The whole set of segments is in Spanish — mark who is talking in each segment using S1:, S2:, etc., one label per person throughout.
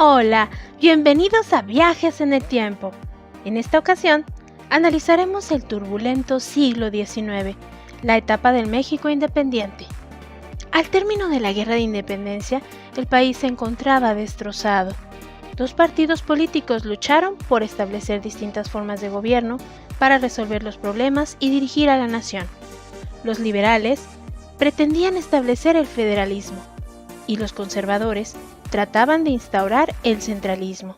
S1: Hola, bienvenidos a Viajes en el Tiempo. En esta ocasión, analizaremos el turbulento siglo XIX, la etapa del México independiente. Al término de la Guerra de Independencia, el país se encontraba destrozado. Dos partidos políticos lucharon por establecer distintas formas de gobierno para resolver los problemas y dirigir a la nación. Los liberales pretendían establecer el federalismo y los conservadores trataban de instaurar el centralismo.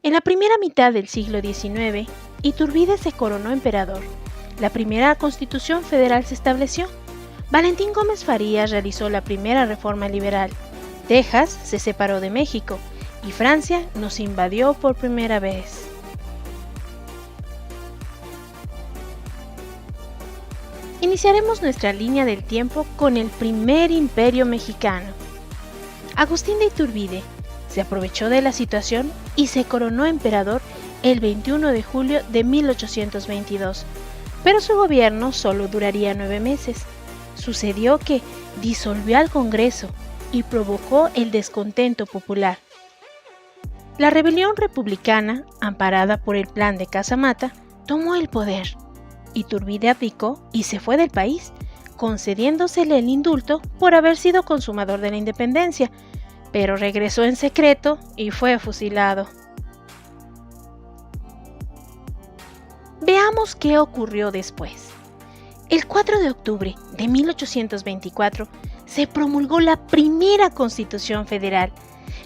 S1: En la primera mitad del siglo XIX, Iturbide se coronó emperador. La primera Constitución Federal se estableció. Valentín Gómez Farías realizó la primera reforma liberal. Texas se separó de México y Francia nos invadió por primera vez. Iniciaremos nuestra línea del tiempo con el primer imperio mexicano. Agustín de Iturbide se aprovechó de la situación y se coronó emperador el 21 de julio de 1822, pero su gobierno solo duraría 9 meses. Sucedió que disolvió al Congreso y provocó el descontento popular. La rebelión republicana, amparada por el Plan de Casamata, tomó el poder. Iturbide abdicó y se fue del país, concediéndosele el indulto por haber sido consumador de la independencia, pero regresó en secreto y fue fusilado. Veamos qué ocurrió después. El 4 de octubre de 1824 se promulgó la primera Constitución Federal,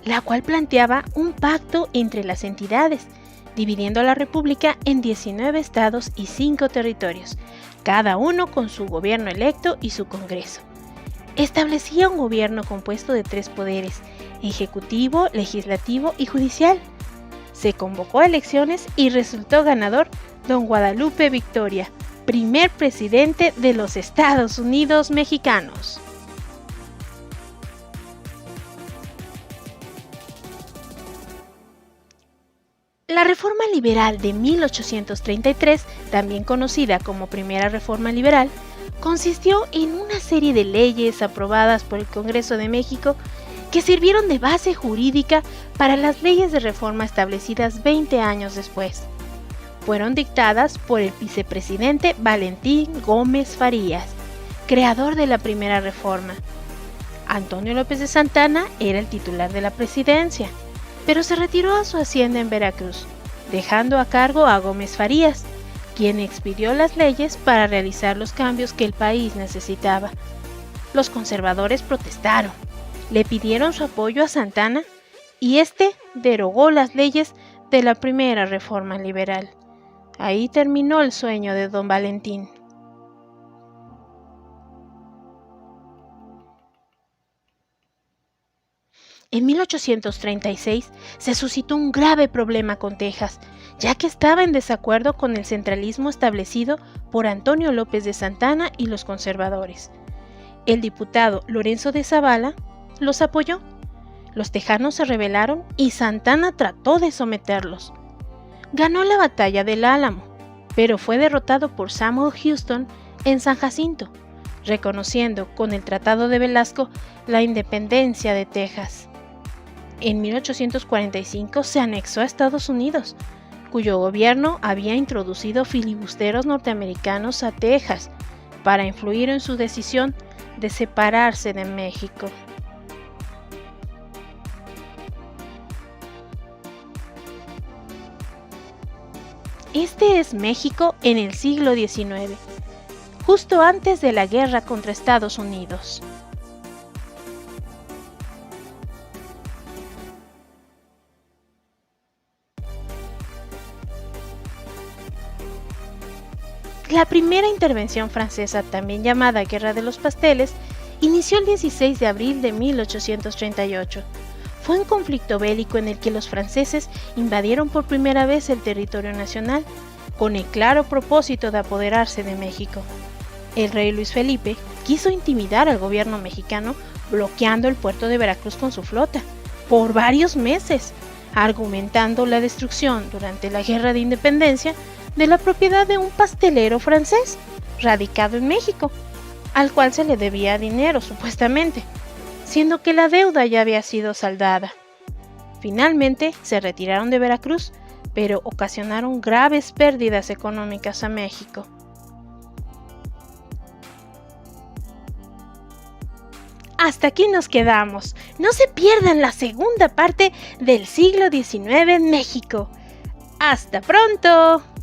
S1: la cual planteaba un pacto entre las entidades, dividiendo a la República en 19 estados y 5 territorios, cada uno con su gobierno electo y su Congreso. Establecía un gobierno compuesto de 3 poderes: ejecutivo, legislativo y judicial. Se convocó a elecciones y resultó ganador don Guadalupe Victoria, primer presidente de los Estados Unidos mexicanos. La Reforma Liberal de 1833, también conocida como Primera Reforma Liberal, consistió en una serie de leyes aprobadas por el Congreso de México que sirvieron de base jurídica para las leyes de reforma establecidas 20 años después. Fueron dictadas por el vicepresidente Valentín Gómez Farías, creador de la primera reforma. Antonio López de Santana era el titular de la presidencia, pero se retiró a su hacienda en Veracruz, dejando a cargo a Gómez Farías, quien expidió las leyes para realizar los cambios que el país necesitaba. Los conservadores protestaron, le pidieron su apoyo a Santana y este derogó las leyes de la primera reforma liberal. Ahí terminó el sueño de don Valentín. En 1836 se suscitó un grave problema con Texas, ya que estaba en desacuerdo con el centralismo establecido por Antonio López de Santana y los conservadores. El diputado Lorenzo de Zavala los apoyó. Los tejanos se rebelaron y Santana trató de someterlos. Ganó la batalla del Álamo, pero fue derrotado por Samuel Houston en San Jacinto, reconociendo con el Tratado de Velasco la independencia de Texas. En 1845 se anexó a Estados Unidos, cuyo gobierno había introducido filibusteros norteamericanos a Texas para influir en su decisión de separarse de México. Este es México en el siglo XIX, justo antes de la guerra contra Estados Unidos. La primera intervención francesa, también llamada Guerra de los Pasteles, inició el 16 de abril de 1838. Fue un conflicto bélico en el que los franceses invadieron por primera vez el territorio nacional, con el claro propósito de apoderarse de México. El rey Luis Felipe quiso intimidar al gobierno mexicano bloqueando el puerto de Veracruz con su flota por varios meses, argumentando la destrucción durante la Guerra de Independencia de la propiedad de un pastelero francés radicado en México, al cual se le debía dinero supuestamente, siendo que la deuda ya había sido saldada. Finalmente se retiraron de Veracruz, pero ocasionaron graves pérdidas económicas a México. Hasta aquí nos quedamos. No se pierdan la segunda parte del siglo XIX en México. ¡Hasta pronto!